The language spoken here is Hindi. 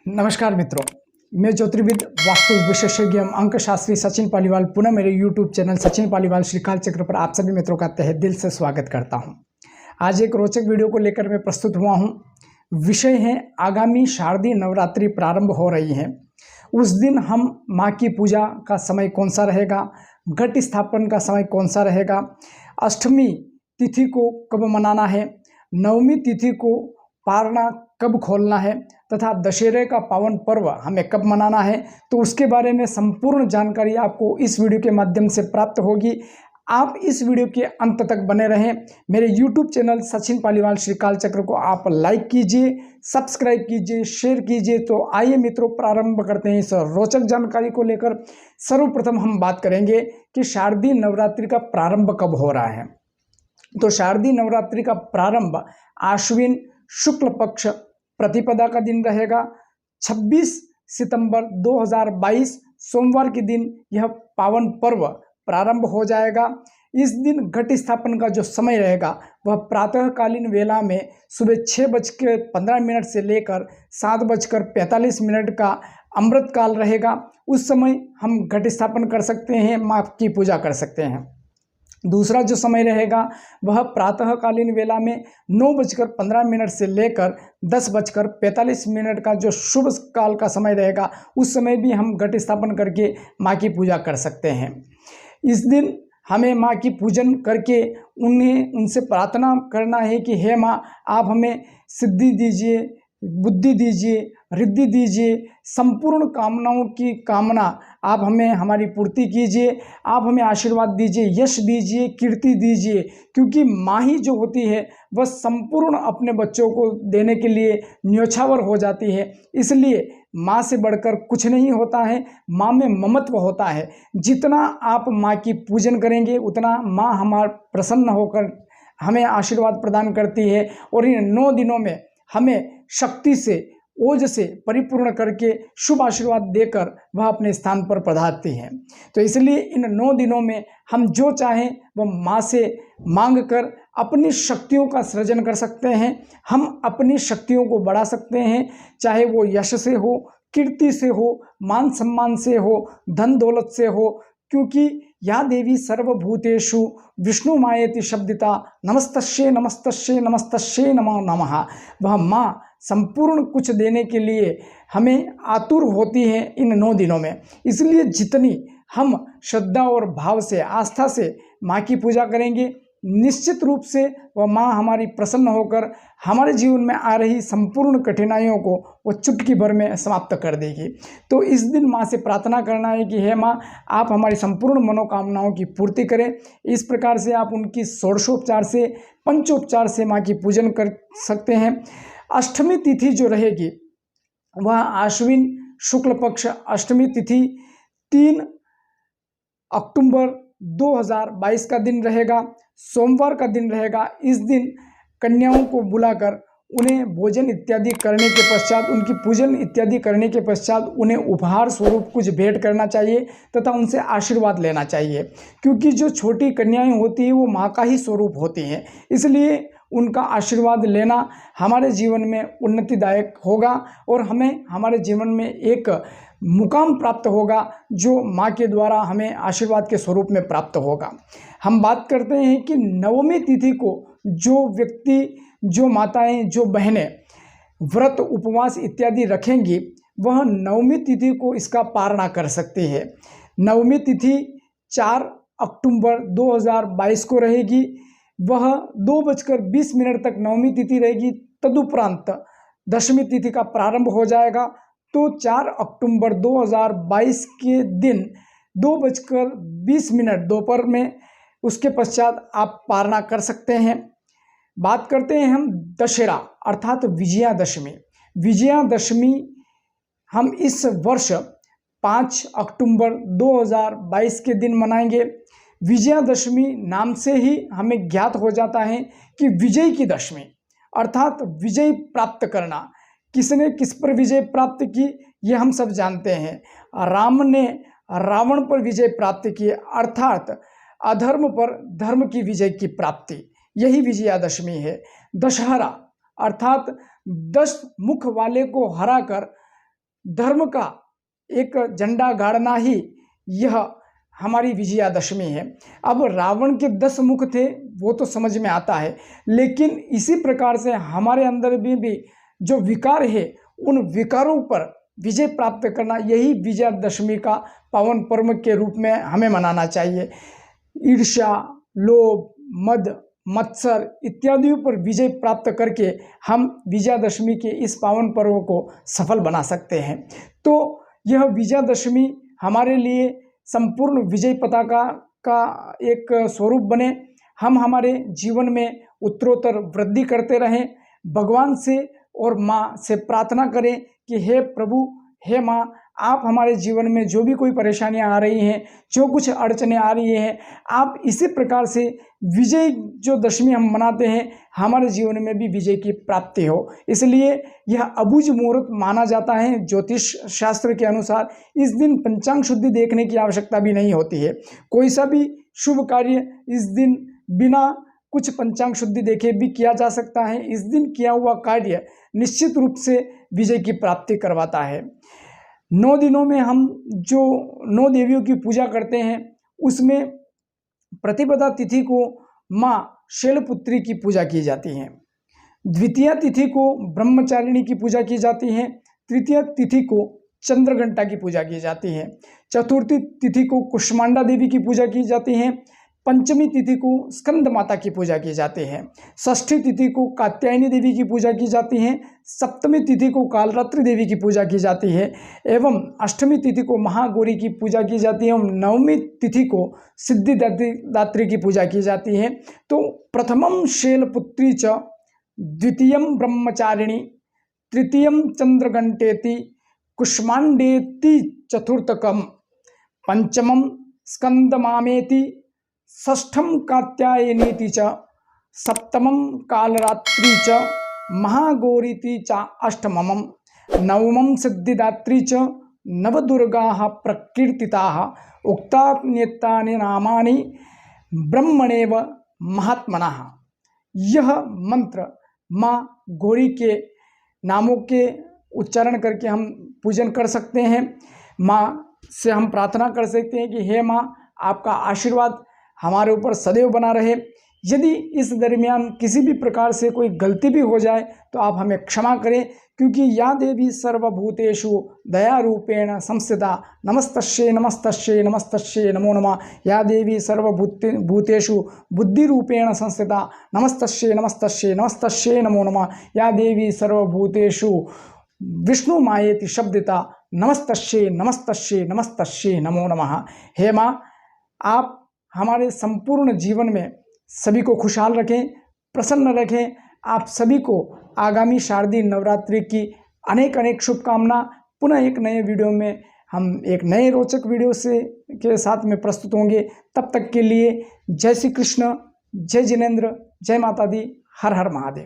नमस्कार मित्रों, मैं ज्योतिर्विद वास्तु विशेषज्ञ अंक शास्त्री सचिन पालीवाल पुनः मेरे YouTube चैनल सचिन पालीवाल श्रीकाल चक्र पर आप सभी मित्रों का तहे दिल से स्वागत करता हूं। आज एक रोचक वीडियो को लेकर मैं प्रस्तुत हुआ हूं। विषय है आगामी शारदीय नवरात्रि प्रारंभ हो रही है, उस दिन हम माँ की पूजा का समय कौन सा रहेगा, घट स्थापन का समय कौन सा रहेगा, अष्टमी तिथि को कब मनाना है, नवमी तिथि को पारना कब खोलना है तथा दशहरे का पावन पर्व हमें कब मनाना है, तो उसके बारे में संपूर्ण जानकारी आपको इस वीडियो के माध्यम से प्राप्त होगी। आप इस वीडियो के अंत तक बने रहें। मेरे YouTube चैनल सचिन पालीवाल श्रीकाल चक्र को आप लाइक कीजिए, सब्सक्राइब कीजिए, शेयर कीजिए। तो आइए मित्रों, प्रारंभ करते हैं इस रोचक जानकारी को लेकर। सर्वप्रथम हम बात करेंगे कि शारदीय नवरात्रि का प्रारंभ कब हो रहा है। तो शारदीय नवरात्रि का प्रारंभ आश्विन शुक्ल पक्ष प्रतिपदा का दिन रहेगा। 26 सितंबर 2022 सोमवार के दिन यह पावन पर्व प्रारंभ हो जाएगा। इस दिन घट स्थापन का जो समय रहेगा वह प्रातःकालीन वेला में सुबह 6:15 से लेकर 7:45 का अमृत काल रहेगा। उस समय हम घट स्थापन कर सकते हैं, माँ की पूजा कर सकते हैं। दूसरा जो समय रहेगा वह प्रातःकालीन वेला में 9:15 से लेकर 10:45 का जो शुभ काल का समय रहेगा, उस समय भी हम घट स्थापन करके माँ की पूजा कर सकते हैं। इस दिन हमें माँ की पूजन करके उनसे प्रार्थना करना है कि हे माँ, आप हमें सिद्धि दीजिए, बुद्धि दीजिए, रिद्धि दीजिए, संपूर्ण कामनाओं की कामना आप हमें हमारी पूर्ति कीजिए, आप हमें आशीर्वाद दीजिए, यश दीजिए, कीर्ति दीजिए। क्योंकि माँ ही जो होती है वह संपूर्ण अपने बच्चों को देने के लिए न्योछावर हो जाती है। इसलिए माँ से बढ़कर कुछ नहीं होता है, माँ में ममत्व होता है। जितना आप माँ की पूजन करेंगे उतना माँ हमारा प्रसन्न होकर हमें आशीर्वाद प्रदान करती है और इन 9 दिनों में हमें शक्ति से, ओज से परिपूर्ण करके शुभ आशीर्वाद देकर वह अपने स्थान पर पधारती हैं। तो इसलिए इन 9 दिनों में हम जो चाहें वह माँ से मांग कर अपनी शक्तियों का सृजन कर सकते हैं। हम अपनी शक्तियों को बढ़ा सकते हैं, चाहे वो यश से हो, कीर्ति से हो, मान सम्मान से हो, धन दौलत से हो। क्योंकि या देवी सर्वभूतेषु विष्णु मायेति शब्दिता नमस्तस्यै नमस्तस्यै नमस्तस्यै नमो नमः। वह माँ संपूर्ण कुछ देने के लिए हमें आतुर होती है इन 9 दिनों में। इसलिए जितनी हम श्रद्धा और भाव से, आस्था से माँ की पूजा करेंगे, निश्चित रूप से वह माँ हमारी प्रसन्न होकर हमारे जीवन में आ रही संपूर्ण कठिनाइयों को वो चुटकी भर में समाप्त कर देगी। तो इस दिन माँ से प्रार्थना करना है कि हे माँ, आप हमारी संपूर्ण मनोकामनाओं की पूर्ति करें। इस प्रकार से आप उनकी षोडशोपचार से, पंचोपचार से माँ की पूजन कर सकते हैं। अष्टमी तिथि जो रहेगी वह आश्विन शुक्ल पक्ष अष्टमी तिथि 3 अक्टूबर 2022 का दिन रहेगा, सोमवार का दिन रहेगा। इस दिन कन्याओं को बुलाकर उन्हें भोजन इत्यादि करने के पश्चात, उनकी पूजन इत्यादि करने के पश्चात उन्हें उपहार स्वरूप कुछ भेंट करना चाहिए तथा उनसे आशीर्वाद लेना चाहिए। क्योंकि जो छोटी कन्याएं होती हैं वो माँ का ही स्वरूप होती हैं, इसलिए उनका आशीर्वाद लेना हमारे जीवन में उन्नतिदायक होगा और हमें हमारे जीवन में एक मुकाम प्राप्त होगा जो माँ के द्वारा हमें आशीर्वाद के स्वरूप में प्राप्त होगा। हम बात करते हैं कि नवमी तिथि को जो व्यक्ति, जो माताएं, जो बहनें व्रत उपवास इत्यादि रखेंगी वह नवमी तिथि को इसका पारणा कर सकती है। नवमी तिथि 4 अक्टूबर 2022 को रहेगी। वह 2:20 तक नवमी तिथि रहेगी। तदुपरांत दशमी तिथि का प्रारंभ हो जाएगा। तो 4 अक्टूबर 2022 के दिन 2:20 दोपहर में, उसके पश्चात आप पारणा कर सकते हैं। बात करते हैं हम दशहरा अर्थात विजयादशमी। विजयादशमी हम इस वर्ष 5 अक्टूबर 2022 के दिन मनाएंगे। विजयादशमी नाम से ही हमें ज्ञात हो जाता है कि विजय की दशमी अर्थात विजय प्राप्त करना। किसने किस पर विजय प्राप्त की ये हम सब जानते हैं। राम ने रावण पर विजय प्राप्त की अर्थात अधर्म पर धर्म की विजय की प्राप्ति, यही विजयादशमी है। दशहरा अर्थात 10 मुख वाले को हराकर धर्म का एक झंडा गाड़ना ही यह हमारी विजयादशमी है। अब रावण के 10 मुख थे वो तो समझ में आता है, लेकिन इसी प्रकार से हमारे अंदर भी जो विकार है उन विकारों पर विजय प्राप्त करना, यही विजयादशमी का पावन पर्व के रूप में हमें मनाना चाहिए। ईर्ष्या, लोभ, मद, मत्सर इत्यादियों पर विजय प्राप्त करके हम विजयादशमी के इस पावन पर्व को सफल बना सकते हैं। तो यह विजयादशमी हमारे लिए संपूर्ण विजय पताका का एक स्वरूप बने। हम हमारे जीवन में उत्तरोत्तर वृद्धि करते रहें। भगवान से और माँ से प्रार्थना करें कि हे प्रभु, हे माँ, आप हमारे जीवन में जो भी कोई परेशानियां आ रही हैं, जो कुछ अड़चने आ रही हैं, आप इसी प्रकार से विजय जो दशमी हम मनाते हैं, हमारे जीवन में भी विजय की प्राप्ति हो। इसलिए यह अबुझ मुहूर्त माना जाता है। ज्योतिष शास्त्र के अनुसार इस दिन पंचांग शुद्धि देखने की आवश्यकता भी नहीं होती है। कोई सा भी शुभ कार्य इस दिन बिना कुछ पंचांग शुद्धि देखे भी किया जा सकता है। इस दिन किया हुआ कार्य निश्चित रूप से विजय की प्राप्ति करवाता है। 9 दिनों में हम जो 9 देवियों की पूजा करते हैं, उसमें प्रतिपदा तिथि को माँ शैलपुत्री की पूजा की जाती है। द्वितीय तिथि को ब्रह्मचारिणी की पूजा की जाती है। तृतीय तिथि को चंद्रघंटा की पूजा की जाती है। चतुर्थी तिथि को कुष्मांडा देवी की पूजा की जाती है। पंचमी तिथि को स्कंद माता की पूजा की जाती है। षष्ठी तिथि को कात्यायनी देवी की पूजा की जाती है। सप्तमी तिथि को कालरात्रि देवी की पूजा की जाती है एवं अष्टमी तिथि को महागौरी की पूजा की जाती है एवं नवमी तिथि को सिद्धिदात्री की पूजा की जाती है। तो प्रथमम शैलपुत्री च, द्वितीयम ब्रह्मचारिणी, तृतीयम चंद्रघंटेति, कुष्मांडेति चतुर्थकम, पंचमम स्कंदमामेति, षष्ठम कात्यायनीति च, सप्तमम कालरात्रि च, महागौरीति च अष्टमम, नवमं सिद्धिदात्री च, नवदुर्गाः प्रकीर्तिताः, उक्तान्येतानि नामानि ब्रह्मणेव महात्मनः। यह मंत्र माँ गौरी के नामों के उच्चारण करके हम पूजन कर सकते हैं। माँ से हम प्रार्थना कर सकते हैं कि हे माँ, आपका आशीर्वाद हमारे ऊपर सदैव बना रहे। यदि इस दरमियान किसी भी प्रकार से कोई गलती भी हो जाए तो आप हमें क्षमा करें, क्योंकि या देवी सर्वभूतेषु दया रूपेण संस्थिता, नमस्तस्यै नमस्तस्यै नमस्तस्यै नमो नमः। या देवी सर्वभूतेषु बुद्धि रूपेण संस्थिता, नमस्तस्यै नमस्तस्यै नमस्तस्यै नमो नमः। या देवी सर्वभूतेषु विष्णु मायेति शब्दिता, नमस्तस्यै नमस्तस्यै नमस्तस्यै नमो नमः। हे माँ, आप हमारे संपूर्ण जीवन में सभी को खुशहाल रखें, प्रसन्न रखें। आप सभी को आगामी शारदीय नवरात्रि की अनेक अनेक शुभकामना। पुनः एक नए वीडियो में हम एक नए रोचक वीडियो के साथ में प्रस्तुत होंगे। तब तक के लिए जय श्री कृष्ण, जय जिनेंद्र, जय माता दी, हर हर महादेव।